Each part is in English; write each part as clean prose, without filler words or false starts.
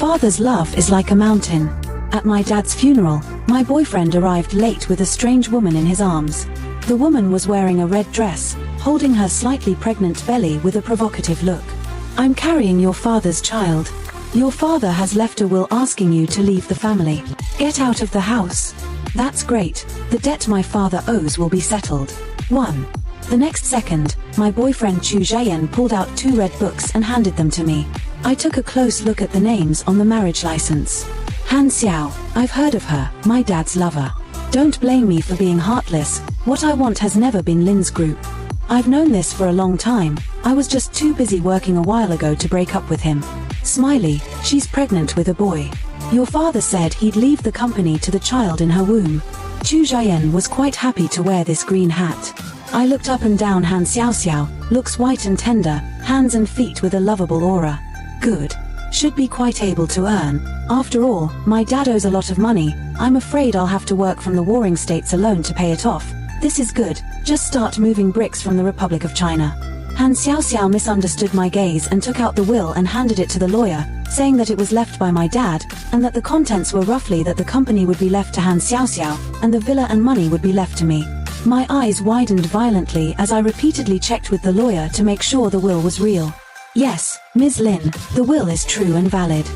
father's love is like a mountain. At my dad's funeral, my boyfriend arrived late with a strange woman in his arms. The woman was wearing a red dress, holding her slightly pregnant belly with a provocative look. I'm carrying your father's child. Your father has left a will asking you to leave the family. Get out of the house. That's great. The debt my father owes will be settled. 1. The next second, my boyfriend Chu Zhayan pulled out 2 red books and handed them to me. I took a close look at the names on the marriage license. Han Xiao, I've heard of her, my dad's lover. Don't blame me for being heartless. What I want has never been Lin's group. I've known this for a long time. I was just too busy working a while ago to break up with him. Smiley, she's pregnant with a boy. Your father said he'd leave the company to the child in her womb. Chu Zhayan was quite happy to wear this green hat. I looked up and down. Han Xiao looks white and tender, hands and feet with a lovable aura. Good. Should be quite able to earn. After all, my dad owes a lot of money. I'm afraid I'll have to work from the warring states alone to pay it off. This is good. Just start moving bricks from the Republic of China. Han Xiao misunderstood my gaze and took out the will and handed it to the lawyer, saying that it was left by my dad, and that the contents were roughly that the company would be left to Han Xiao, and the villa and money would be left to me. My eyes widened violently as I repeatedly checked with the lawyer to make sure the will was real. Yes, Ms. Lin, the will is true and valid.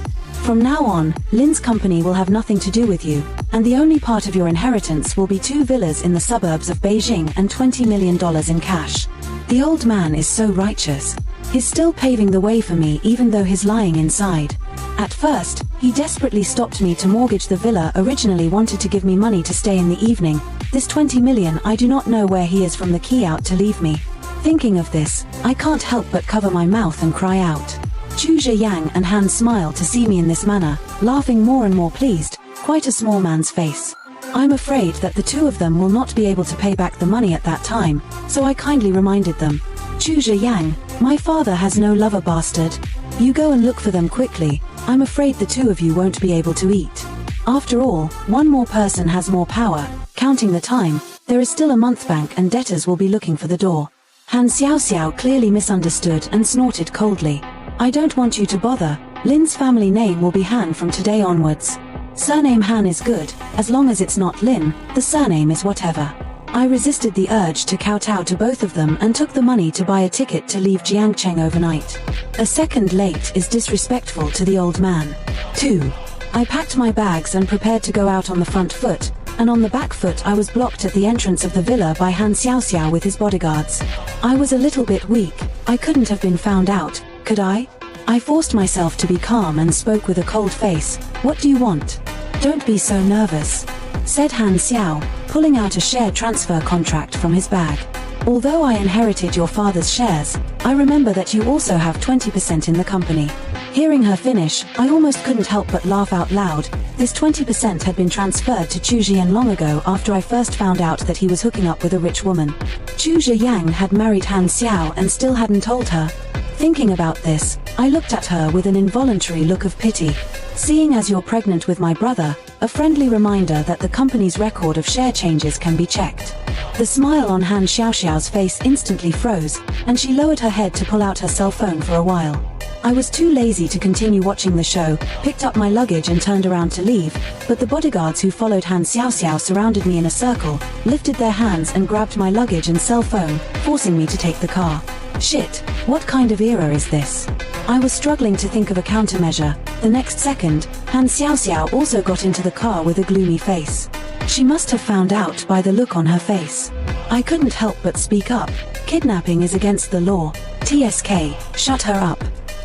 From now on, Lin's company will have nothing to do with you, and the only part of your inheritance will be 2 villas in the suburbs of Beijing and $20 million in cash. The old man is so righteous. He's still paving the way for me even though he's lying inside. At first, he desperately stopped me to mortgage the villa. Originally wanted to give me money to stay in the evening. This 20 million, I do not know where he is from the key out to leave me. Thinking of this, I can't help but cover my mouth and cry out. Chu Zhiyang and Han smiled to see me in this manner, laughing more and more pleased, quite a small man's face. I'm afraid that the 2 of them will not be able to pay back the money at that time, so I kindly reminded them. Chu Zhiyang, my father has no lover, bastard. You go and look for them quickly. I'm afraid the 2 of you won't be able to eat. After all, 1 more person has more power. Counting the time, there is still a month bank and debtors will be looking for the door. Han Xiao clearly misunderstood and snorted coldly. I don't want you to bother. Lin's family name will be Han from today onwards. Surname Han is good, as long as it's not Lin, the surname is whatever. I resisted the urge to kowtow to both of them and took the money to buy a ticket to leave Jiangcheng overnight. A second late is disrespectful to the old man. 2. I packed my bags and prepared to go out on the front foot, and on the back foot I was blocked at the entrance of the villa by Han Xiao with his bodyguards. I was a little bit weak. I couldn't have been found out, could I? I forced myself to be calm and spoke with a cold face. What do you want? Don't be so nervous, said Han Xiao, pulling out a share transfer contract from his bag. Although I inherited your father's shares, I remember that you also have 20% in the company. Hearing her finish, I almost couldn't help but laugh out loud. This 20% had been transferred to Chu Zhiyan long ago after I first found out that he was hooking up with a rich woman. Chu Zhiyang had married Han Xiao and still hadn't told her. Thinking about this, I looked at her with an involuntary look of pity. Seeing as you're pregnant with my brother, a friendly reminder that the company's record of share changes can be checked. The smile on Han Xiao's face instantly froze, and she lowered her head to pull out her cell phone for a while. I was too lazy to continue watching the show, picked up my luggage and turned around to leave, but the bodyguards who followed Han Xiao surrounded me in a circle, lifted their hands and grabbed my luggage and cell phone, forcing me to take the car. Shit, what kind of era is this? I was struggling to think of a countermeasure. The next second, Han Xiao also got into the car with a gloomy face. She must have found out by the look on her face. I couldn't help but speak up. Kidnapping is against the law. TSK, shut her up.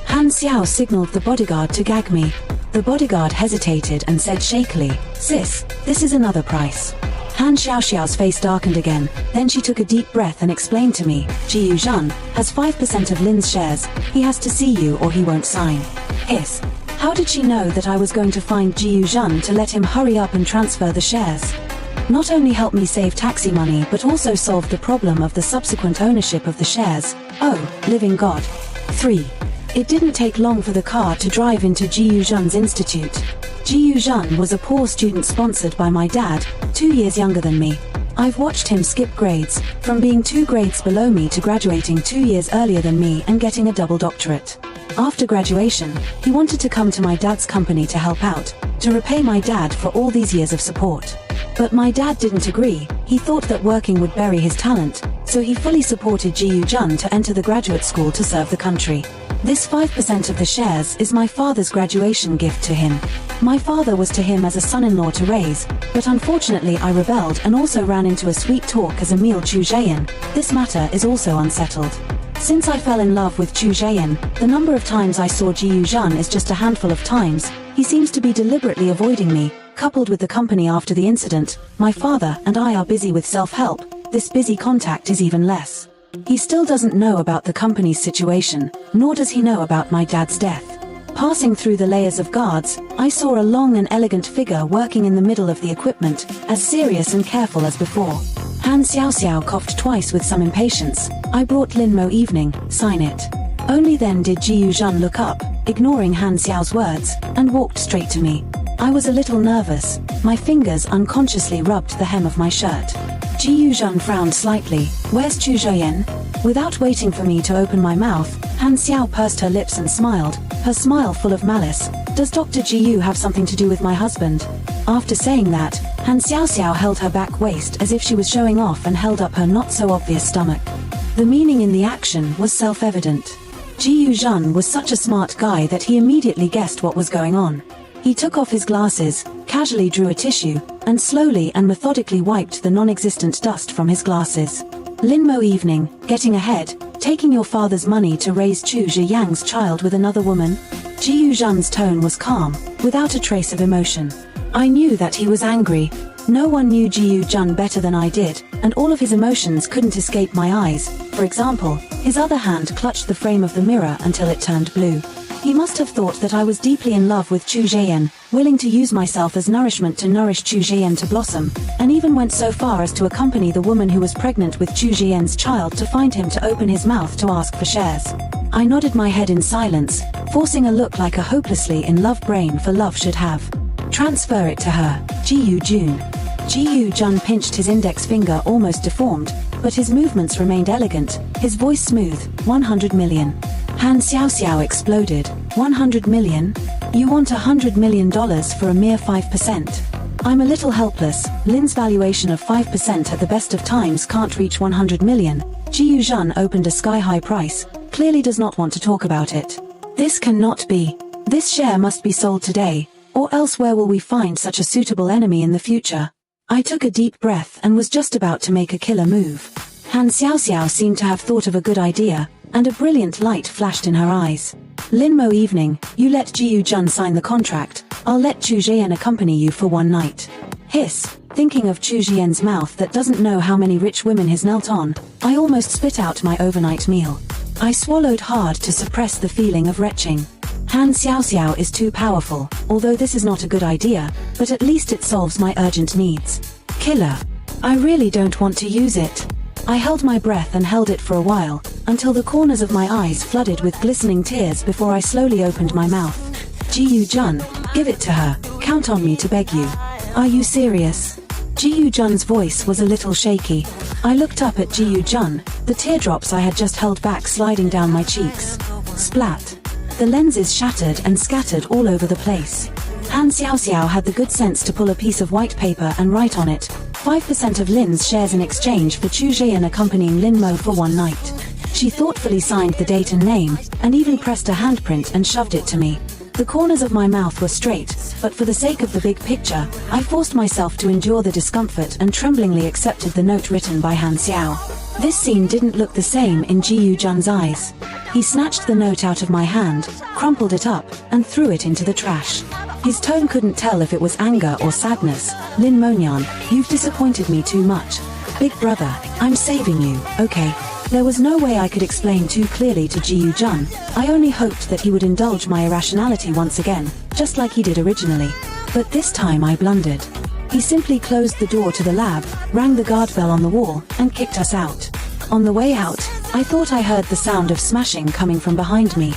Han Xiao signaled the bodyguard to gag me. The bodyguard hesitated and said shakily, "Sis, this is another price." Han Xiao's face darkened again, then she took a deep breath and explained to me, Ji Yuzhan has 5% of Lin's shares, he has to see you or he won't sign. Hiss. How did she know that I was going to find Ji Yuzhan to let him hurry up and transfer the shares? Not only help me save taxi money but also solve the problem of the subsequent ownership of the shares. Oh, living God. 3. It didn't take long for the car to drive into Ji Yuzhan's institute. Ji Yuzhan was a poor student sponsored by my dad, 2 years younger than me. I've watched him skip grades, from being 2 grades below me to graduating 2 years earlier than me and getting a double doctorate. After graduation, he wanted to come to my dad's company to help out, to repay my dad for all these years of support. But my dad didn't agree. He thought that working would bury his talent, so he fully supported Ji Jun to enter the graduate school to serve the country. This 5% of the shares is my father's graduation gift to him. My father was to him as a son-in-law to raise, but unfortunately I rebelled and also ran into a sweet talk as Emil Chu Jaein. This matter is also unsettled. Since I fell in love with Chu Jaein, the number of times I saw Ji Jun is just a handful of times. He seems to be deliberately avoiding me. Coupled with the company after the incident, my father and I are busy with self-help. This busy contact is even less. He still doesn't know about the company's situation, nor does he know about my dad's death. Passing through the layers of guards, I saw a long and elegant figure working in the middle of the equipment, as serious and careful as before. Han Xiao coughed twice with some impatience. I brought Lin Mo evening, sign it. Only then did Ji Jun look up, ignoring Han Xiao's words, and walked straight to me. I was a little nervous. My fingers unconsciously rubbed the hem of my shirt. Ji Jun frowned slightly. Where's Chu Jaein? Without waiting for me to open my mouth, Han Xiao pursed her lips and smiled, her smile full of malice. Does Dr. Ji have something to do with my husband? After saying that, Han Xiao held her back waist as if she was showing off and held up her not-so-obvious stomach. The meaning in the action was self-evident. Ji Jun was such a smart guy that he immediately guessed what was going on. He took off his glasses, casually drew a tissue, and slowly and methodically wiped the non-existent dust from his glasses. Lin Mo evening, getting ahead, taking your father's money to raise Chu Zhiyang's child with another woman? Ji Jun's tone was calm, without a trace of emotion. I knew that he was angry. No one knew Ji Jun better than I did, and all of his emotions couldn't escape my eyes. For example, his other hand clutched the frame of the mirror until it turned blue. He must have thought that I was deeply in love with Chu Jaein, willing to use myself as nourishment to nourish Chu Jaein to blossom, and even went so far as to accompany the woman who was pregnant with Chu Jaein's child to find him to open his mouth to ask for shares. I nodded my head in silence, forcing a look like a hopelessly in love brain for love should have. Transfer it to her, Ji Jun. Ji Jun pinched his index finger almost deformed, but his movements remained elegant, his voice smooth. 100 million. Han Xiao exploded. 100 million? You want $100 million for a mere 5%? I'm a little helpless. Lin's valuation of 5% at the best of times can't reach 100 million. Ji Jun opened a sky-high price, clearly does not want to talk about it. This cannot be. This share must be sold today, or else where will we find such a suitable enemy in the future? I took a deep breath and was just about to make a killer move. Han Xiao seemed to have thought of a good idea, and a brilliant light flashed in her eyes. Lin Mo evening, you let Ji Jun sign the contract, I'll let Chu Jaein accompany you for one night. Hiss, thinking of Chu Jaein's mouth that doesn't know how many rich women he's knelt on, I almost spit out my overnight meal. I swallowed hard to suppress the feeling of retching. Han Xiao is too powerful, although this is not a good idea, but at least it solves my urgent needs. Killer. I really don't want to use it. I held my breath and held it for a while, until the corners of my eyes flooded with glistening tears before I slowly opened my mouth. Ji Jun, give it to her, count on me to beg you. Are you serious? Ji Jun's voice was a little shaky. I looked up at Ji Jun, the teardrops I had just held back sliding down my cheeks. Splat. The lenses shattered and scattered all over the place. Han Xiao had the good sense to pull a piece of white paper and write on it, 5% of Lin's shares in exchange for Chu Jaein accompanying Lin Mo for one night. She thoughtfully signed the date and name, and even pressed a handprint and shoved it to me. The corners of my mouth were straight, but for the sake of the big picture, I forced myself to endure the discomfort and tremblingly accepted the note written by Han Xiao. This scene didn't look the same in Ji Jun's eyes. He snatched the note out of my hand, crumpled it up, and threw it into the trash. His tone couldn't tell if it was anger or sadness. Lin Monyan, you've disappointed me too much. Big brother, I'm saving you, okay? There was no way I could explain too clearly to Ji Jun. I only hoped that he would indulge my irrationality once again, just like he did originally. But this time I blundered. He simply closed the door to the lab, rang the guard bell on the wall, and kicked us out. On the way out, I thought I heard the sound of smashing coming from behind me.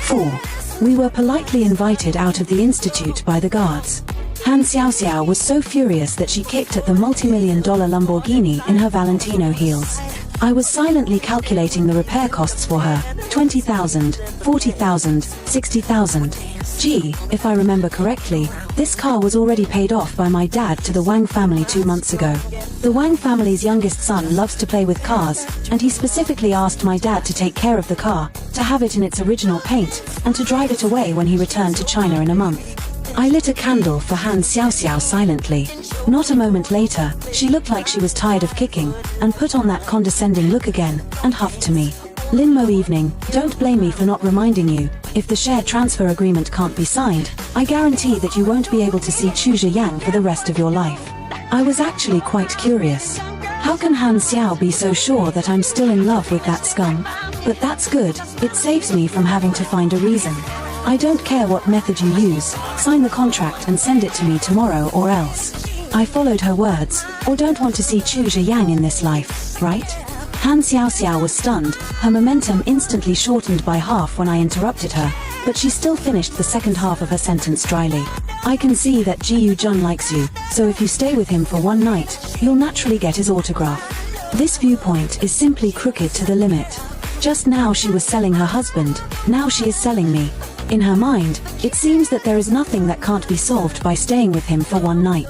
4. We were politely invited out of the institute by the guards. Han Xiao was so furious that she kicked at the multi-million-dollar Lamborghini in her Valentino heels. I was silently calculating the repair costs for her. 20,000, 40,000, 60,000. Gee, if I remember correctly, this car was already paid off by my dad to the Wang family 2 months ago. The Wang family's youngest son loves to play with cars, and he specifically asked my dad to take care of the car, to have it in its original paint, and to drive it away when he returned to China in a month. I lit a candle for Han Xiaoxiao silently. Not a moment later, she looked like she was tired of kicking, and put on that condescending look again, and huffed to me. Linmo evening, don't blame me for not reminding you. If the share transfer agreement can't be signed, I guarantee that you won't be able to see Chu Zhiyang for the rest of your life. I was actually quite curious. How can Han Xiao be so sure that I'm still in love with that scum? But that's good, it saves me from having to find a reason. I don't care what method you use, sign the contract and send it to me tomorrow or else. I followed her words, or don't want to see Chu Zhiyang in this life, right? Han Xiaoxiao was stunned, her momentum instantly shortened by half when I interrupted her, but she still finished the second half of her sentence dryly. I can see that Ji Yujun likes you, so if you stay with him for one night, you'll naturally get his autograph. This viewpoint is simply crooked to the limit. Just now she was selling her husband, now she is selling me. In her mind, it seems that there is nothing that can't be solved by staying with him for one night.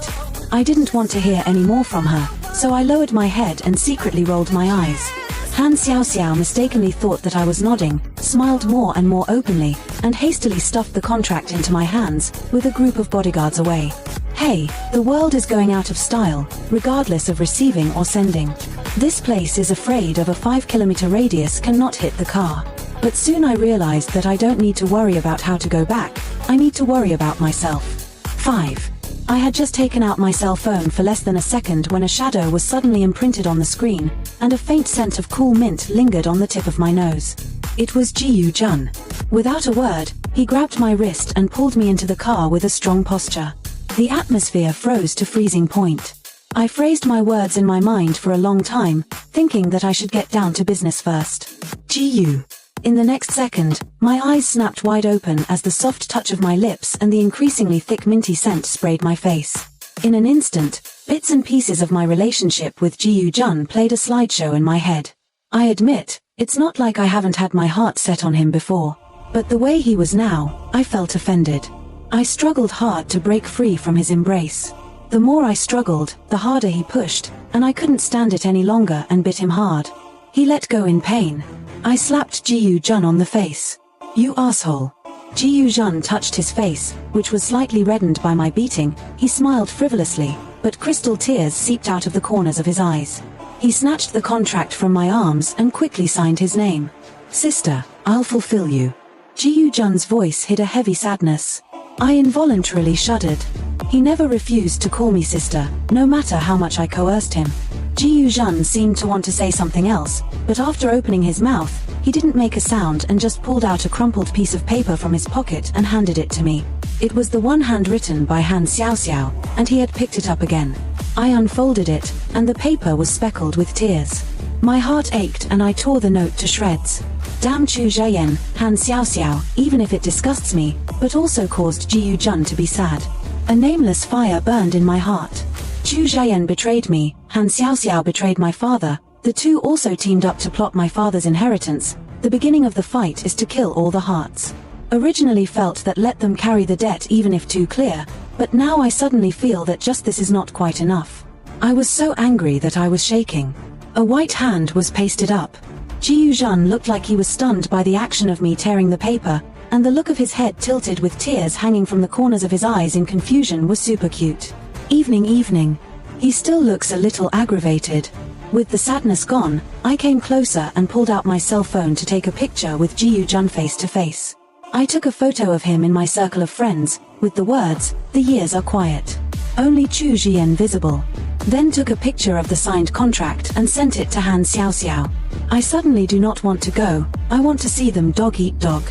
I didn't want to hear any more from her, so I lowered my head and secretly rolled my eyes. Han Xiaoxiao mistakenly thought that I was nodding, smiled more and more openly, and hastily stuffed the contract into my hands, with a group of bodyguards away. Hey, the world is going out of style, regardless of receiving or sending. This place is afraid of a 5-kilometer radius cannot hit the car. But soon I realized that I don't need to worry about how to go back, I need to worry about myself. 5. I had just taken out my cell phone for less than a second when a shadow was suddenly imprinted on the screen, and a faint scent of cool mint lingered on the tip of my nose. It was Ji Yujun. Without a word, he grabbed my wrist and pulled me into the car with a strong posture. The atmosphere froze to freezing point. I phrased my words in my mind for a long time, thinking that I should get down to business first. Ji Yu. In the next second, my eyes snapped wide open as the soft touch of my lips and the increasingly thick minty scent sprayed my face. In an instant, bits and pieces of my relationship with Ji Yujun played a slideshow in my head. I admit, it's not like I haven't had my heart set on him before. But the way he was now, I felt offended. I struggled hard to break free from his embrace. The more I struggled, the harder he pushed, and I couldn't stand it any longer and bit him hard. He let go in pain. I slapped Ji Yujun on the face. You asshole. Ji Yujun touched his face, which was slightly reddened by my beating. He smiled frivolously, but crystal tears seeped out of the corners of his eyes. He snatched the contract from my arms and quickly signed his name. Sister, I'll fulfill you. Ji Yujun's voice hid a heavy sadness. I involuntarily shuddered. He never refused to call me sister, no matter how much I coerced him. Ji Yujun seemed to want to say something else, but after opening his mouth, he didn't make a sound and just pulled out a crumpled piece of paper from his pocket and handed it to me. It was the one handwritten by Han Xiaoxiao, and he had picked it up again. I unfolded it, and the paper was speckled with tears. My heart ached and I tore the note to shreds. Damn Chu Zheyan, Han Xiaoxiao, even if it disgusts me, but also caused Ji Yujun to be sad. A nameless fire burned in my heart. Chu Zheyan betrayed me, Han Xiaoxiao betrayed my father, the two also teamed up to plot my father's inheritance. The beginning of the fight is to kill all the hearts. Originally felt that let them carry the debt even if too clear, but now I suddenly feel that just this is not quite enough. I was so angry that I was shaking. A white hand was pasted up. Ji Yujun looked like he was stunned by the action of me tearing the paper, and the look of his head tilted with tears hanging from the corners of his eyes in confusion was super cute. Evening. He still looks a little aggravated. With the sadness gone, I came closer and pulled out my cell phone to take a picture with Ji Yujun face to face. I took a photo of him in my circle of friends, with the words, "The years are quiet. Only Chu Zhiyan visible." Then took a picture of the signed contract and sent it to Han Xiaoxiao. I suddenly do not want to go, I want to see them dog eat dog.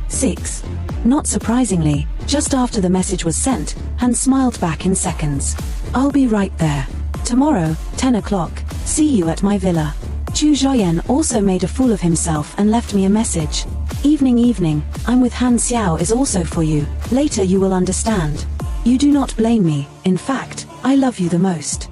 6. Not surprisingly, just after the message was sent, Han smiled back in seconds. I'll be right there. Tomorrow, 10 o'clock, see you at my villa. Chu Zhiyan also made a fool of himself and left me a message. Evening, I'm with Han Xiao is also for you, later you will understand. You do not blame me, in fact, I love you the most.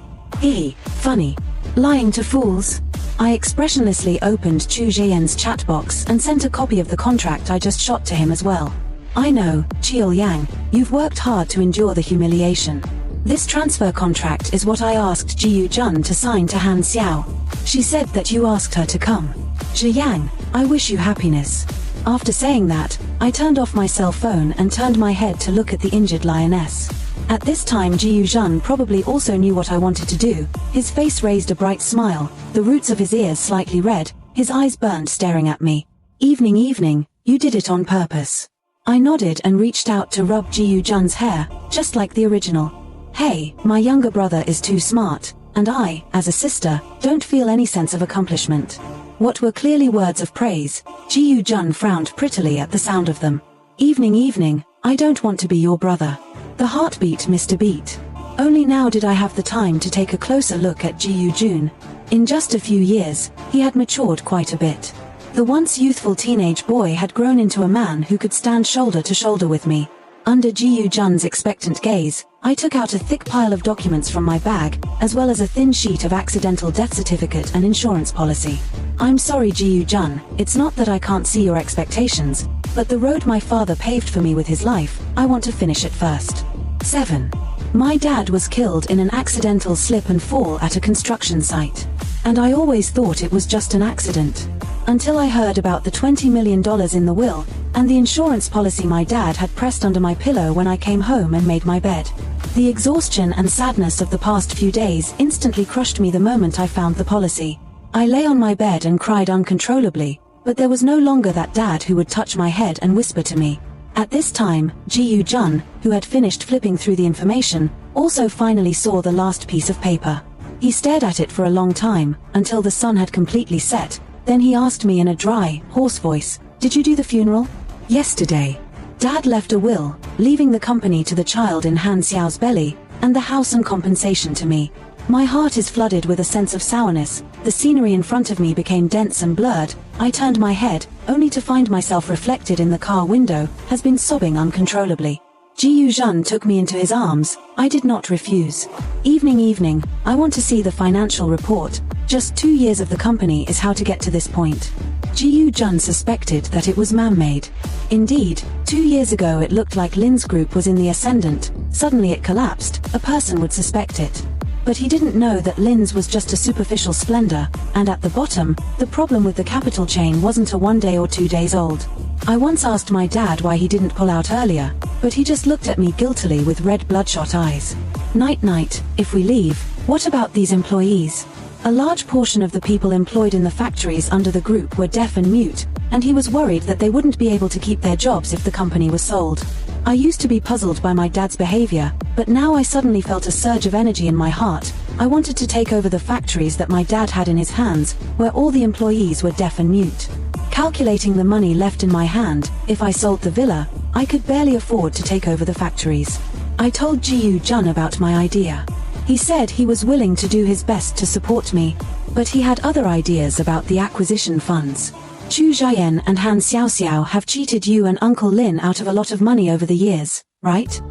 Funny. Lying to fools. I expressionlessly opened Chu Zhiyan's chat box and sent a copy of the contract I just shot to him as well. I know, Qiu Yang, you've worked hard to endure the humiliation. This transfer contract is what I asked Jiyu Jun to sign to Han Xiao. She said that you asked her to come. Zhi Yang, I wish you happiness. After saying that, I turned off my cell phone and turned my head to look at the injured lioness. At this time Jiyu Jun probably also knew what I wanted to do. His face raised a bright smile, the roots of his ears slightly red, his eyes burned staring at me. Evening, you did it on purpose. I nodded and reached out to rub Jiyu Jun's hair, just like the original. Hey, my younger brother is too smart, and I, as a sister, don't feel any sense of accomplishment. What were clearly words of praise, Jiyu Jun frowned prettily at the sound of them. Evening, I don't want to be your brother. The heartbeat missed a beat. Only now did I have the time to take a closer look at Jiyu Jun. In just a few years, he had matured quite a bit. The once youthful teenage boy had grown into a man who could stand shoulder to shoulder with me. Under Jiyu Jun's expectant gaze, I took out a thick pile of documents from my bag, as well as a thin sheet of accidental death certificate and insurance policy. I'm sorry Jiyu Jun, it's not that I can't see your expectations, but the road my father paved for me with his life, I want to finish it first. 7. My dad was killed in an accidental slip and fall at a construction site. And I always thought it was just an accident. Until I heard about the $20 million in the will, and the insurance policy my dad had pressed under my pillow when I came home and made my bed. The exhaustion and sadness of the past few days instantly crushed me the moment I found the policy. I lay on my bed and cried uncontrollably, but there was no longer that dad who would touch my head and whisper to me. At this time, Jiyu Jun, who had finished flipping through the information, also finally saw the last piece of paper. He stared at it for a long time, until the sun had completely set. Then he asked me in a dry, hoarse voice, "Did you do the funeral?" "Yesterday. Dad left a will, leaving the company to the child in Han Xiao's belly, and the house and compensation to me. My heart is flooded with a sense of sourness. The scenery in front of me became dense and blurred. I turned my head, only to find myself reflected in the car window, has been sobbing uncontrollably. Jiyu Jun took me into his arms. I did not refuse. Evening, I want to see the financial report. Just 2 years of the company is how to get to this point." Jiyu Jun suspected that it was man-made. Indeed, 2 years ago it looked like Lin's group was in the ascendant. Suddenly it collapsed. A person would suspect it. But he didn't know that Lin's was just a superficial splendor, and at the bottom, the problem with the capital chain wasn't a 1 day or 2 days old. I once asked my dad why he didn't pull out earlier, but he just looked at me guiltily with red bloodshot eyes. Night, if we leave, what about these employees? A large portion of the people employed in the factories under the group were deaf and mute, and he was worried that they wouldn't be able to keep their jobs if the company was sold. I used to be puzzled by my dad's behavior, but now I suddenly felt a surge of energy in my heart. I wanted to take over the factories that my dad had in his hands, where all the employees were deaf and mute. Calculating the money left in my hand, if I sold the villa, I could barely afford to take over the factories. I told Jiyu Jun about my idea. He said he was willing to do his best to support me, but he had other ideas about the acquisition funds. Chu Zhiyan and Han Xiaoxiao have cheated you and Uncle Lin out of a lot of money over the years, right?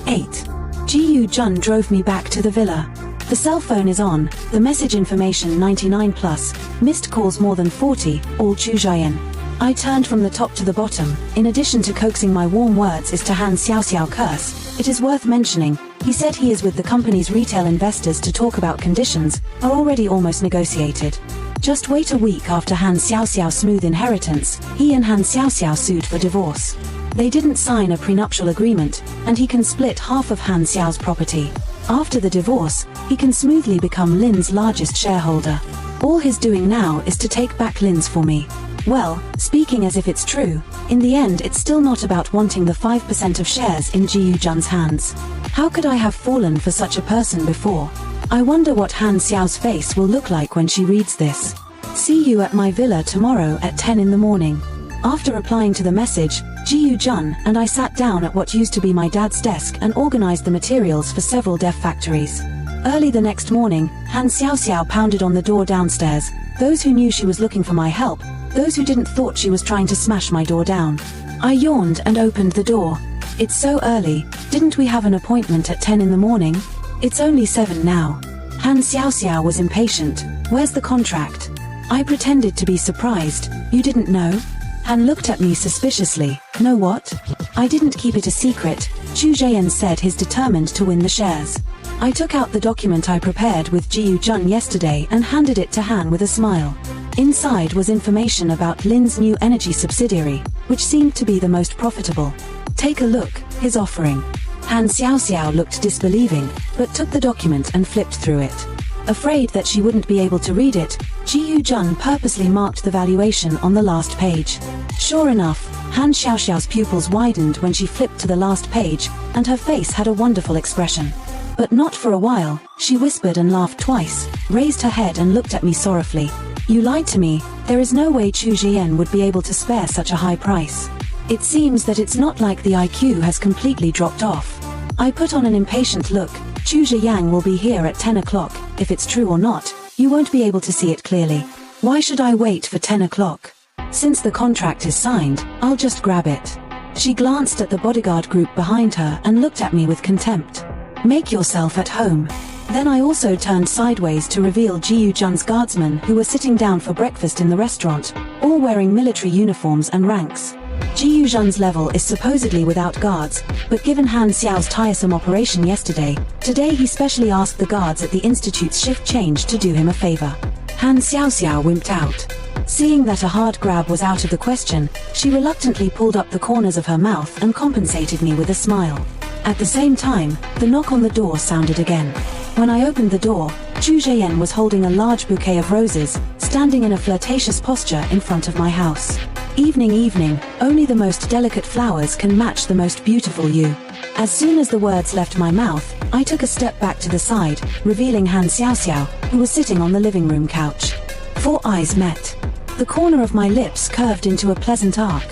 8. Jiyu Jun drove me back to the villa. The cell phone is on, the message information 99+, missed calls more than 40, all Chu Zhiyan. I turned from the top to the bottom. In addition to coaxing my warm words is to Han Xiaoxiao curse. It is worth mentioning, he said he is with the company's retail investors to talk about conditions, are already almost negotiated. Just wait a week after Han Xiaoxiao's smooth inheritance, he and Han Xiaoxiao sued for divorce. They didn't sign a prenuptial agreement, and he can split half of Han Xiao's property. After the divorce, he can smoothly become Lin's largest shareholder. All he's doing now is to take back Lin's for me. Well, speaking as if it's true, in the end it's still not about wanting the 5% of shares in Jiyu Jun's hands. How could I have fallen for such a person before? I wonder what Han Xiao's face will look like when she reads this. See you at my villa tomorrow at 10 in the morning. After replying to the message, Jiyu Jun and I sat down at what used to be my dad's desk and organized the materials for several deaf factories. Early the next morning, Han Xiaoxiao pounded on the door downstairs. Those who knew she was looking for my help, those who didn't thought she was trying to smash my door down. I yawned and opened the door. It's so early, didn't we have an appointment at 10 in the morning? It's only 7 now. Han Xiaoxiao was impatient. Where's the contract? I pretended to be surprised. You didn't know? Han looked at me suspiciously. Know what? I didn't keep it a secret, Chu Zheyan said, he's determined to win the shares. I took out the document I prepared with Ji Yu-jun yesterday and handed it to Han with a smile. Inside was information about Lin's new energy subsidiary, which seemed to be the most profitable. Take a look, his offering. Han Xiaoxiao looked disbelieving, but took the document and flipped through it. Afraid that she wouldn't be able to read it, Ji Yu-jun purposely marked the valuation on the last page. Sure enough, Han Xiaoxiao's pupils widened when she flipped to the last page, and her face had a wonderful expression. But not for a while. She whispered and laughed twice, raised her head and looked at me sorrowfully. You lied to me. There is no way Chu Zhiyan would be able to spare such a high price. It seems that it's not like the IQ has completely dropped off. I put on an impatient look. Chu Zhiyang will be here at 10 o'clock. If it's true or not, you won't be able to see it clearly. Why should I wait for 10 o'clock? Since the contract is signed, I'll just grab it. She glanced at the bodyguard group behind her and looked at me with contempt. Make yourself at home. Then I also turned sideways to reveal Ji Yu-jun's guardsmen, who were sitting down for breakfast in the restaurant, all wearing military uniforms and ranks. Ji Yu-jun's level is supposedly without guards, but given Han Xiao's tiresome operation yesterday, today he specially asked the guards at the institute's shift change to do him a favor. Han Xiaoxiao wimped out. Seeing that a hard grab was out of the question, she reluctantly pulled up the corners of her mouth and compensated me with a smile. At the same time, the knock on the door sounded again. When I opened the door, Chu Zheyan was holding a large bouquet of roses, standing in a flirtatious posture in front of my house. Evening, evening, only the most delicate flowers can match the most beautiful you. As soon as the words left my mouth, I took a step back to the side, revealing Han Xiaoxiao, who was sitting on the living room couch. 4 eyes met. The corner of my lips curved into a pleasant arc.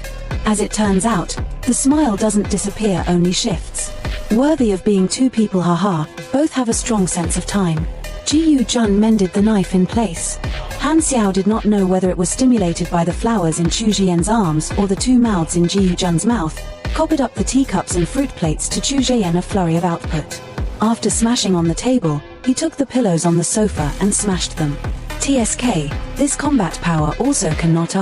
As it turns out, the smile doesn't disappear, only shifts. Worthy of being two people, haha, both have a strong sense of time. Ji Yu-jun mended the knife in place. Han Xiao did not know whether it was stimulated by the flowers in Chu Zhiyan's arms or the 2 mouths in Ji Yu-jun's mouth, copied up the teacups and fruit plates to Chu Zhiyan a flurry of output. After smashing on the table, he took the pillows on the sofa and smashed them. TSK, this combat power also cannot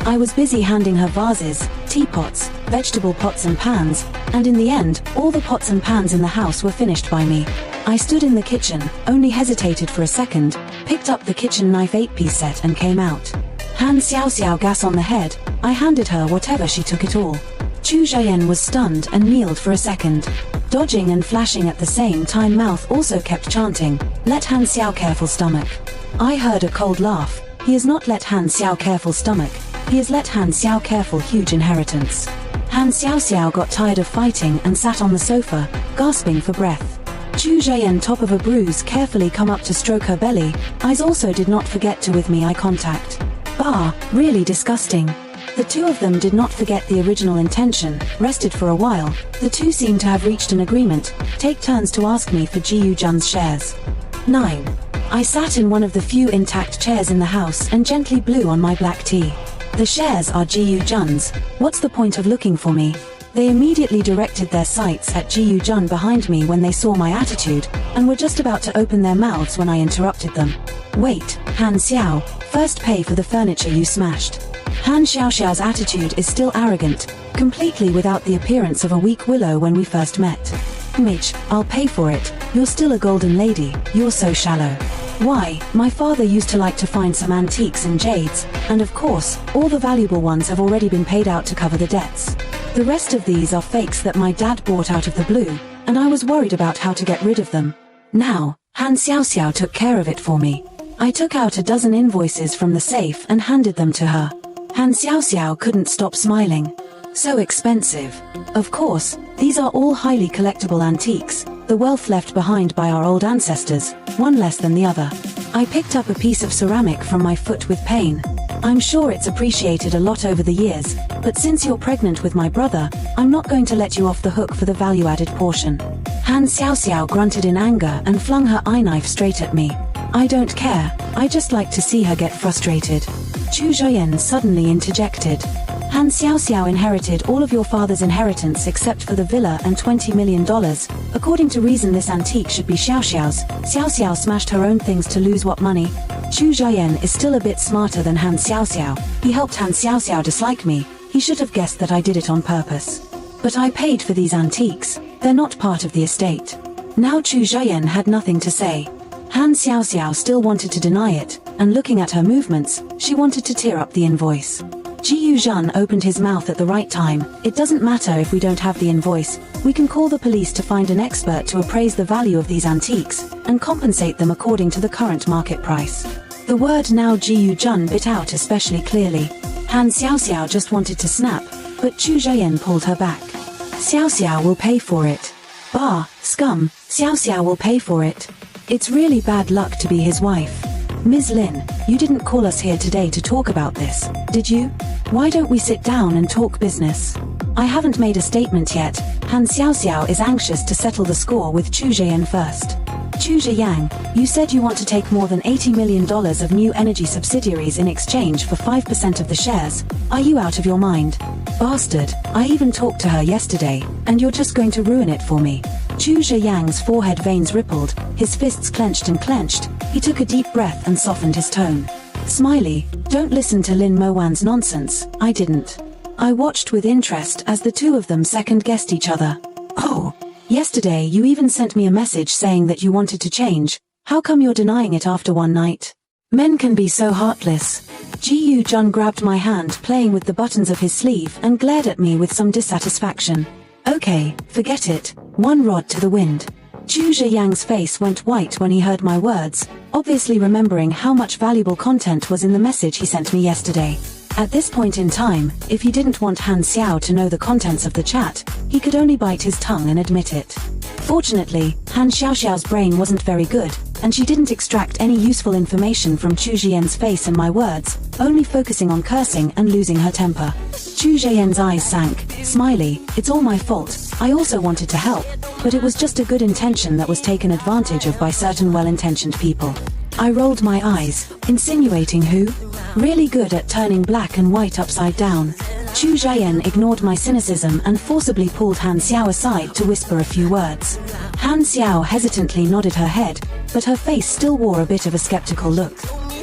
I was busy handing her vases, teapots, vegetable pots and pans, and in the end, all the pots and pans in the house were finished by me. I stood in the kitchen, only hesitated for a second, picked up the kitchen knife 8-piece set and came out. Han Xiaoxiao gas on the head, I handed her whatever, she took it all. Chu Zhiyan was stunned and kneeled for a second. Dodging and flashing at the same time, mouth also kept chanting, let Han Xiao careful stomach. I heard a cold laugh. He has not let Han Xiao careful stomach. He has let Han Xiao careful huge inheritance. Han Xiaoxiao got tired of fighting and sat on the sofa, gasping for breath. Chu Zhiyan, top of a bruise, carefully come up to stroke her belly. Eyes also did not forget to with me eye contact. Bah, really disgusting. The two of them did not forget the original intention, rested for a while. The two seemed to have reached an agreement, take turns to ask me for Ji Yu-jun's shares. 9. I sat in one of the few intact chairs in the house and gently blew on my black tea. The shares are Ji Yu-jun's. What's the point of looking for me? They immediately directed their sights at Ji Yu-jun behind me when they saw my attitude, and were just about to open their mouths when I interrupted them. Wait, Han Xiao, first pay for the furniture you smashed. Han Xiaoxiao's attitude is still arrogant, completely without the appearance of a weak willow when we first met. Midge, I'll pay for it. You're still a golden lady, you're so shallow. Why, my father used to like to find some antiques and jades, and of course, all the valuable ones have already been paid out to cover the debts. The rest of these are fakes that my dad bought out of the blue, and I was worried about how to get rid of them. Now, Han Xiaoxiao took care of it for me. I took out a dozen invoices from the safe and handed them to her. Han Xiaoxiao couldn't stop smiling. So expensive. Of course, these are all highly collectible antiques, the wealth left behind by our old ancestors, one less than the other. I picked up a piece of ceramic from my foot with pain. I'm sure it's appreciated a lot over the years, but since you're pregnant with my brother, I'm not going to let you off the hook for the value-added portion. Han Xiaoxiao grunted in anger and flung her eye knife straight at me. I don't care, I just like to see her get frustrated. Chu Zhiyan suddenly interjected. Han Xiaoxiao inherited all of your father's inheritance except for the villa and $20 million. According to reason, this antique should be Xiaoxiao's. Xiaoxiao smashed her own things to lose what money? Chu Zhiyan is still a bit smarter than Han Xiaoxiao. He helped Han Xiaoxiao dislike me. He should have guessed that I did it on purpose. But I paid for these antiques. They're not part of the estate. Now Chu Zhiyan had nothing to say. Han Xiaoxiao still wanted to deny it, and looking at her movements, she wanted to tear up the invoice. Ji Yuzhan opened his mouth at the right time. It doesn't matter if we don't have the invoice. We can call the police to find an expert to appraise the value of these antiques, and compensate them according to the current market price. The word now Ji Yuzhan bit out especially clearly. Han Xiaoxiao just wanted to snap, but Chu Zhiyan pulled her back. Xiaoxiao will pay for it. Bah, scum, Xiaoxiao will pay for it. It's really bad luck to be his wife. Ms. Lin, you didn't call us here today to talk about this, did you? Why don't we sit down and talk business? I haven't made a statement yet. Han Xiaoxiao is anxious to settle the score with Chu Zhiyan first. Chu Zhiyang, you said you want to take more than $80 million of new energy subsidiaries in exchange for 5% of the shares. Are you out of your mind? Bastard, I even talked to her yesterday, and you're just going to ruin it for me. Chu Zhiyang's forehead veins rippled, his fists clenched and clenched. He took a deep breath and softened his tone. Smiley, don't listen to Lin Mowan's nonsense. I didn't. I watched with interest as the two of them second-guessed each other. Oh. Yesterday you even sent me a message saying that you wanted to change. How come you're denying it after one night? Men can be so heartless. Ji Yuzhan grabbed my hand playing with the buttons of his sleeve and glared at me with some dissatisfaction. Okay, forget it. One rod to the wind. Chu Zhiyang's face went white when he heard my words, obviously remembering how much valuable content was in the message he sent me yesterday. At this point in time, if he didn't want Han Xiao to know the contents of the chat, he could only bite his tongue and admit it. Fortunately, Han Xiaoxiao's brain wasn't very good, and she didn't extract any useful information from Chu Zhiyan's face and my words, only focusing on cursing and losing her temper. Chu Zhiyan's eyes sank. Smiley, it's all my fault. I also wanted to help, but it was just a good intention that was taken advantage of by certain well-intentioned people. I rolled my eyes, insinuating who? Really good at turning black and white upside down. Chu Zhiyan ignored my cynicism and forcibly pulled Han Xiao aside to whisper a few words. Han Xiao hesitantly nodded her head, but her face still wore a bit of a skeptical look.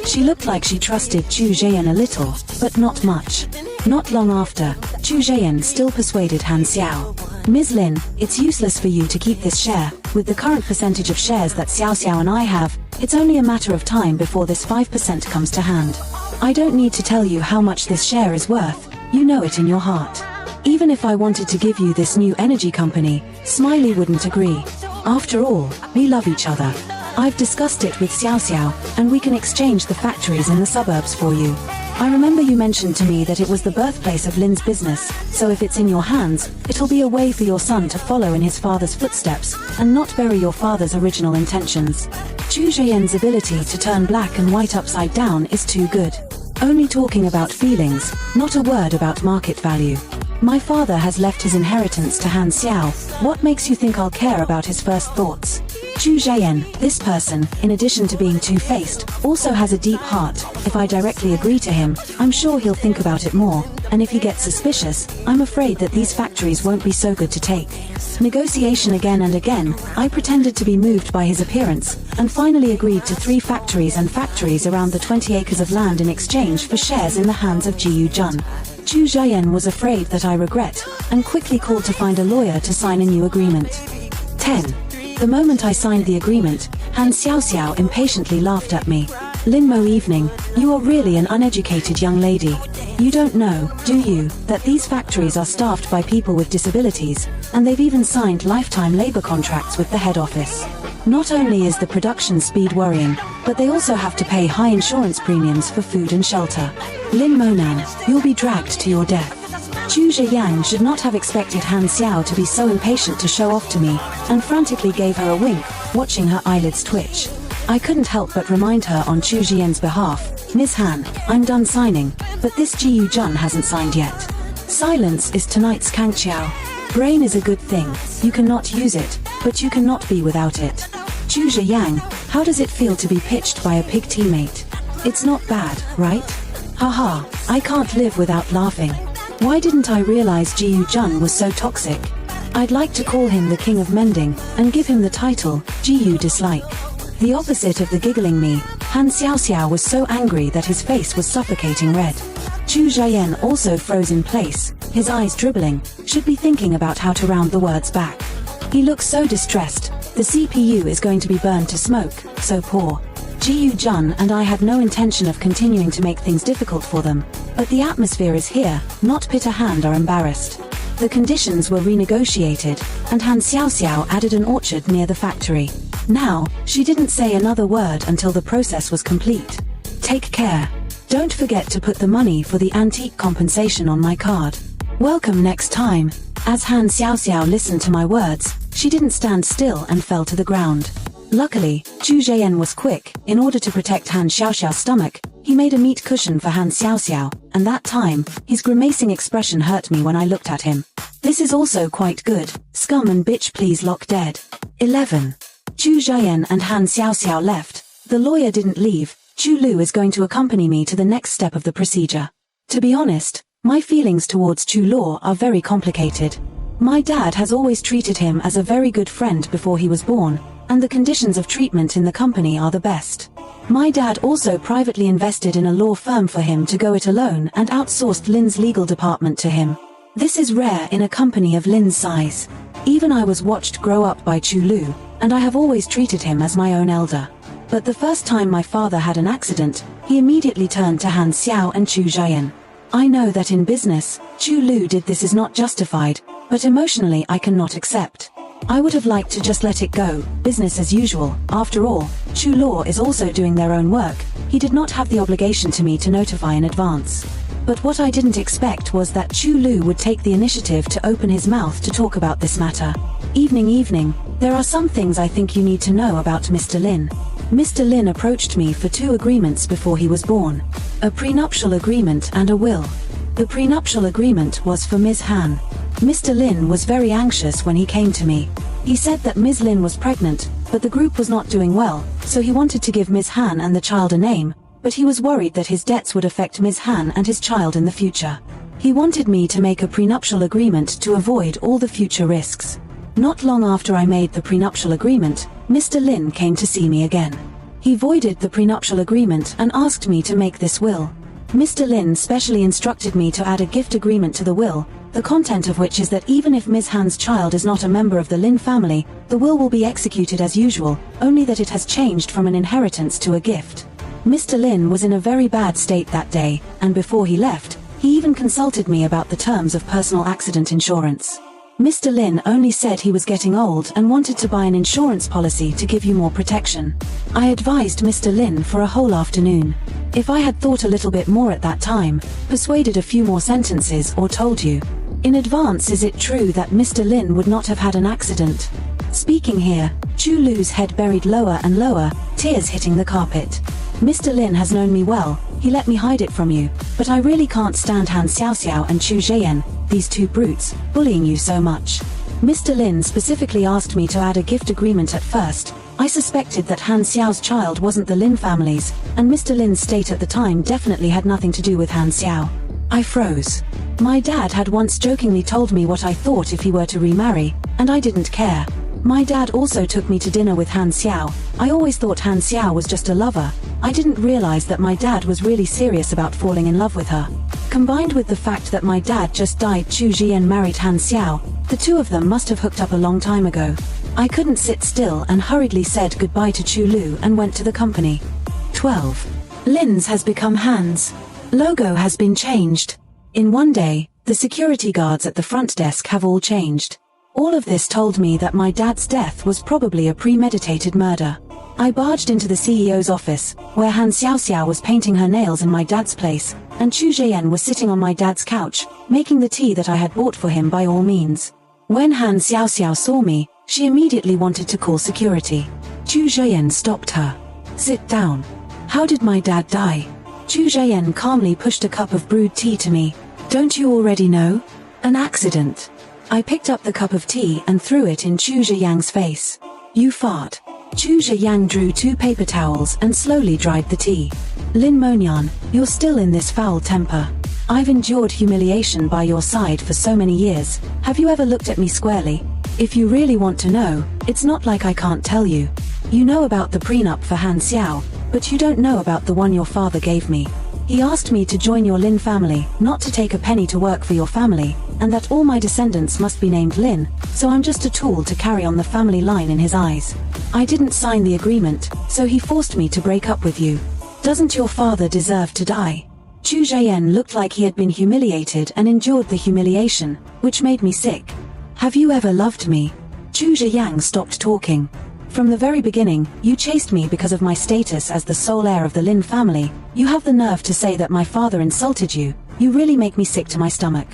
She looked like she trusted Chu Zhiyan a little, but not much. Not long after, Chu Zhiyan still persuaded Han Xiao. Ms. Lin, it's useless for you to keep this share. With the current percentage of shares that Xiaoxiao and I have, it's only a matter of time before this 5% comes to hand. I don't need to tell you how much this share is worth, you know it in your heart. Even if I wanted to give you this new energy company, Smiley wouldn't agree. After all, we love each other. I've discussed it with Xiaoxiao, and we can exchange the factories in the suburbs for you. I remember you mentioned to me that it was the birthplace of Lin's business, so if it's in your hands, it'll be a way for your son to follow in his father's footsteps, and not bury your father's original intentions. Chu Zhiyan's ability to turn black and white upside down is too good. Only talking about feelings, not a word about market value. My father has left his inheritance to Han Xiao. What makes you think I'll care about his first thoughts? Chu Zhiyan, this person, in addition to being two-faced, also has a deep heart. If I directly agree to him, I'm sure he'll think about it more, and if he gets suspicious, I'm afraid that these factories won't be so good to take. Negotiation again and again, I pretended to be moved by his appearance, and finally agreed to 3 factories and factories around the 20 acres of land in exchange for shares in the hands of Ji Yuzhan. Chu Zhiyan was afraid that I regret, and quickly called to find a lawyer to sign a new agreement. 10. The moment I signed the agreement, Han Xiaoxiao impatiently laughed at me. Linmo evening, you are really an uneducated young lady. You don't know, do you, that these factories are staffed by people with disabilities, and they've even signed lifetime labor contracts with the head office. Not only is the production speed worrying, but they also have to pay high insurance premiums for food and shelter. Lin Monan, you'll be dragged to your death. Chu Zhiyang should not have expected Han Xiao to be so impatient to show off to me, and frantically gave her a wink, watching her eyelids twitch. I couldn't help but remind her on Chu Zhiyan's behalf, Ms. Han, I'm done signing, but this Ji Yuzhan hasn't signed yet. Silence is tonight's Kangqiao. Brain is a good thing, you cannot use it, but you cannot be without it. Chu Zhiyang, how does it feel to be pitched by a pig teammate? It's not bad, right? Haha, I can't live without laughing. Why didn't I realize Ji Yuzhan was so toxic? I'd like to call him the king of mending, and give him the title, Ji Yu dislike. The opposite of the giggling me, Han Xiaoxiao was so angry that his face was suffocating red. Chu Zhiyan also froze in place, his eyes dribbling, should be thinking about how to round the words back. He looks so distressed. The CPU is going to be burned to smoke, so poor. Ji Jun and I had no intention of continuing to make things difficult for them, but the atmosphere is here, not Peter Hand are embarrassed. The conditions were renegotiated, and Han Xiaoxiao added an orchard near the factory. Now, she didn't say another word until the process was complete. Take care. Don't forget to put the money for the antique compensation on my card. Welcome next time. As Han Xiaoxiao listened to my words, she didn't stand still and fell to the ground. Luckily, Chu Zhiyan was quick. In order to protect Han Xiaoxiao's stomach, he made a meat cushion for Han Xiaoxiao, and that time, his grimacing expression hurt me when I looked at him. This is also quite good. Scum and bitch please lock dead. 11. Chu Zhiyan and Han Xiaoxiao left. The lawyer didn't leave. Chu Lu is going to accompany me to the next step of the procedure. To be honest, my feelings towards Chu Lu are very complicated. My dad has always treated him as a very good friend before he was born, and the conditions of treatment in the company are the best. My dad also privately invested in a law firm for him to go it alone and outsourced Lin's legal department to him. This is rare in a company of Lin's size. Even I was watched grow up by Chu Lu, and I have always treated him as my own elder. But the first time my father had an accident, he immediately turned to Han Xiao and Chu Zhiyan. I know that in business, Chu Lu did this is not justified, but emotionally I cannot accept. I would have liked to just let it go, business as usual. After all, Chu Lu is also doing their own work. He did not have the obligation to me to notify in advance. But what I didn't expect was that Chu Lu would take the initiative to open his mouth to talk about this matter. Evening, there are some things I think you need to know about Mr. Lin. Mr. Lin approached me for 2 agreements before he was born. A prenuptial agreement and a will. The prenuptial agreement was for Ms. Han. Mr. Lin was very anxious when he came to me. He said that Ms. Lin was pregnant, but the group was not doing well, so he wanted to give Ms. Han and the child a name, but he was worried that his debts would affect Ms. Han and his child in the future. He wanted me to make a prenuptial agreement to avoid all the future risks. Not long after I made the prenuptial agreement, Mr. Lin came to see me again. He voided the prenuptial agreement and asked me to make this will. Mr. Lin specially instructed me to add a gift agreement to the will, the content of which is that even if Ms. Han's child is not a member of the Lin family, the will be executed as usual, only that it has changed from an inheritance to a gift. Mr. Lin was in a very bad state that day, and before he left, he even consulted me about the terms of personal accident insurance. Mr. Lin only said he was getting old and wanted to buy an insurance policy to give you more protection. I advised Mr. Lin for a whole afternoon. If I had thought a little bit more at that time, persuaded a few more sentences or told you in advance, is it true that Mr. Lin would not have had an accident? Speaking here, Chu Lu's head buried lower and lower, tears hitting the carpet. Mr. Lin has known me well, he let me hide it from you, but I really can't stand Han Xiaoxiao and Chu Zhiyan, these 2 brutes, bullying you so much. Mr. Lin specifically asked me to add a gift agreement at first. I suspected that Han Xiao's child wasn't the Lin family's, and Mr. Lin's state at the time definitely had nothing to do with Han Xiao. I froze. My dad had once jokingly told me what I thought if he were to remarry, and I didn't care. My dad also took me to dinner with Han Xiao. I always thought Han Xiao was just a lover. I didn't realize that my dad was really serious about falling in love with her. Combined with the fact that my dad just died, Chu Zhiyan married Han Xiao, the 2 of them must have hooked up a long time ago. I couldn't sit still and hurriedly said goodbye to Chu Lu and went to the company. 12. Lin's has become Han's. Logo has been changed. In one day, the security guards at the front desk have all changed. All of this told me that my dad's death was probably a premeditated murder. I barged into the CEO's office, where Han Xiaoxiao was painting her nails in my dad's place, and Chu Zhiyan was sitting on my dad's couch, making the tea that I had bought for him by all means. When Han Xiaoxiao saw me, she immediately wanted to call security. Chu Zhiyan stopped her. Sit down. How did my dad die? Chu Zhiyan calmly pushed a cup of brewed tea to me. Don't you already know? An accident. I picked up the cup of tea and threw it in Chu Zhiyang's face. You fart. Chu Zhiyang drew 2 paper towels and slowly dried the tea. Lin Monyan, you're still in this foul temper. I've endured humiliation by your side for so many years. Have you ever looked at me squarely? If you really want to know, it's not like I can't tell you. You know about the prenup for Han Xiao. But you don't know about the one your father gave me. He asked me to join your Lin family, not to take a penny to work for your family, and that all my descendants must be named Lin, so I'm just a tool to carry on the family line in his eyes. I didn't sign the agreement, so he forced me to break up with you. Doesn't your father deserve to die? Chu Zheyan looked like he had been humiliated and endured the humiliation, which made me sick. Have you ever loved me? Chu Zheyan stopped talking. From the very beginning, you chased me because of my status as the sole heir of the Lin family. You have the nerve to say that my father insulted you. You really make me sick to my stomach.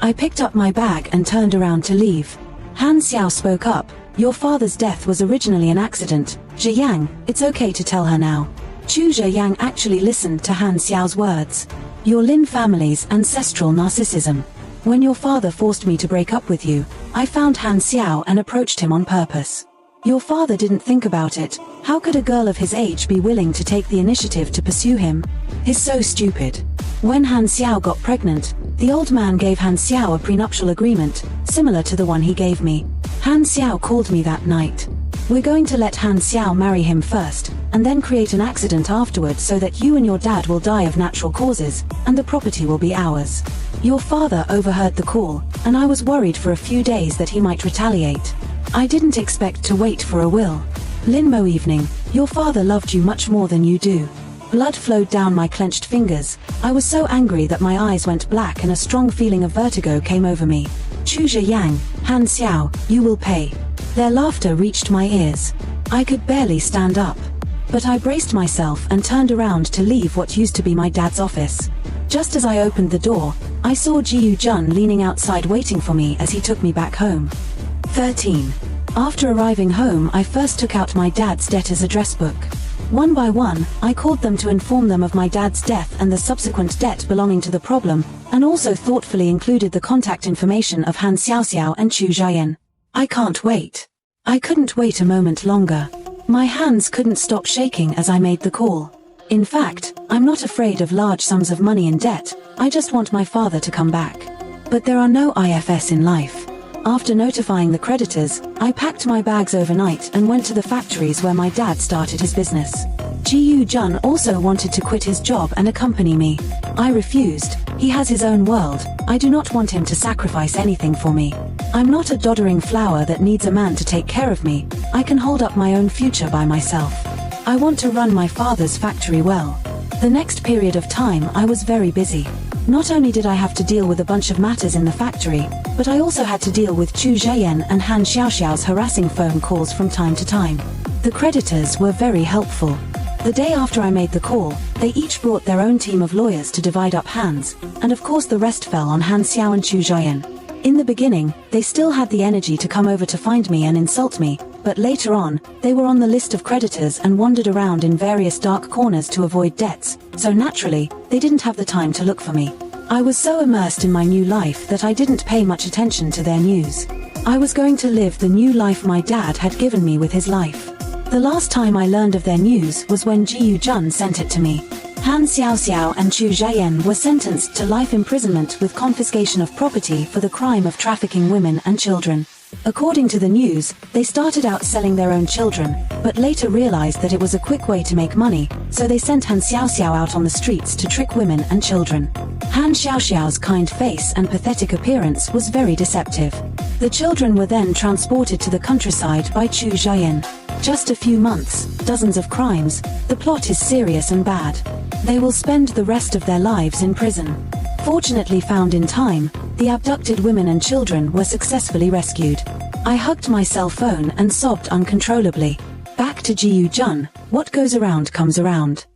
I picked up my bag and turned around to leave. Han Xiao spoke up. Your father's death was originally an accident. Zheyan, it's okay to tell her now. Chu Zheyan actually listened to Han Xiao's words. Your Lin family's ancestral narcissism. When your father forced me to break up with you, I found Han Xiao and approached him on purpose. Your father didn't think about it. How could a girl of his age be willing to take the initiative to pursue him? He's so stupid. When Han Xiao got pregnant, the old man gave Han Xiao a prenuptial agreement, similar to the one he gave me. Han Xiao called me that night. We're going to let Han Xiao marry him first, and then create an accident afterwards so that you and your dad will die of natural causes, and the property will be ours. Your father overheard the call, and I was worried for a few days that he might retaliate. I didn't expect to wait for a will. Lin Mo evening, your father loved you much more than you do. Blood flowed down my clenched fingers. I was so angry that my eyes went black and a strong feeling of vertigo came over me. Chu Zheyan, Han Xiao, you will pay. Their laughter reached my ears. I could barely stand up. But I braced myself and turned around to leave what used to be my dad's office. Just as I opened the door, I saw Ji Yujun leaning outside waiting for me as he took me back home. 13. After arriving home, I first took out my dad's debtor's address book. One by one, I called them to inform them of my dad's death and the subsequent debt belonging to the problem, and also thoughtfully included the contact information of Han Xiaoxiao and Chu Zheyan. I can't wait. I couldn't wait a moment longer. My hands couldn't stop shaking as I made the call. In fact, I'm not afraid of large sums of money in debt. I just want my father to come back. But there are no IFS in life. After notifying the creditors, I packed my bags overnight and went to the factories where my dad started his business. Ji Yujun also wanted to quit his job and accompany me. I refused. He has his own world. I do not want him to sacrifice anything for me. I'm not a doddering flower that needs a man to take care of me. I can hold up my own future by myself. I want to run my father's factory well. The next period of time I was very busy. Not only did I have to deal with a bunch of matters in the factory, but I also had to deal with Chu Zheyan and Han Xiaoxiao's harassing phone calls from time to time. The creditors were very helpful. The day after I made the call, they each brought their own team of lawyers to divide up hands, and of course the rest fell on Han Xiao and Chu Zheyan. In the beginning, they still had the energy to come over to find me and insult me, but later on, they were on the list of creditors and wandered around in various dark corners to avoid debts, so naturally, they didn't have the time to look for me. I was so immersed in my new life that I didn't pay much attention to their news. I was going to live the new life my dad had given me with his life. The last time I learned of their news was when Ji Yujun sent it to me. Han Xiaoxiao and Chu Zheyan were sentenced to life imprisonment with confiscation of property for the crime of trafficking women and children. According to the news, they started out selling their own children, but later realized that it was a quick way to make money, so they sent Han Xiaoxiao out on the streets to trick women and children. Han Xiaoxiao's kind face and pathetic appearance was very deceptive. The children were then transported to the countryside by Chu Zheyan. Just a few months, dozens of crimes. The plot is serious and bad. They will spend the rest of their lives in prison. Fortunately found in time, the abducted women and children were successfully rescued. I hugged my cell phone and sobbed uncontrollably. Back to Ji Yujun, what goes around comes around.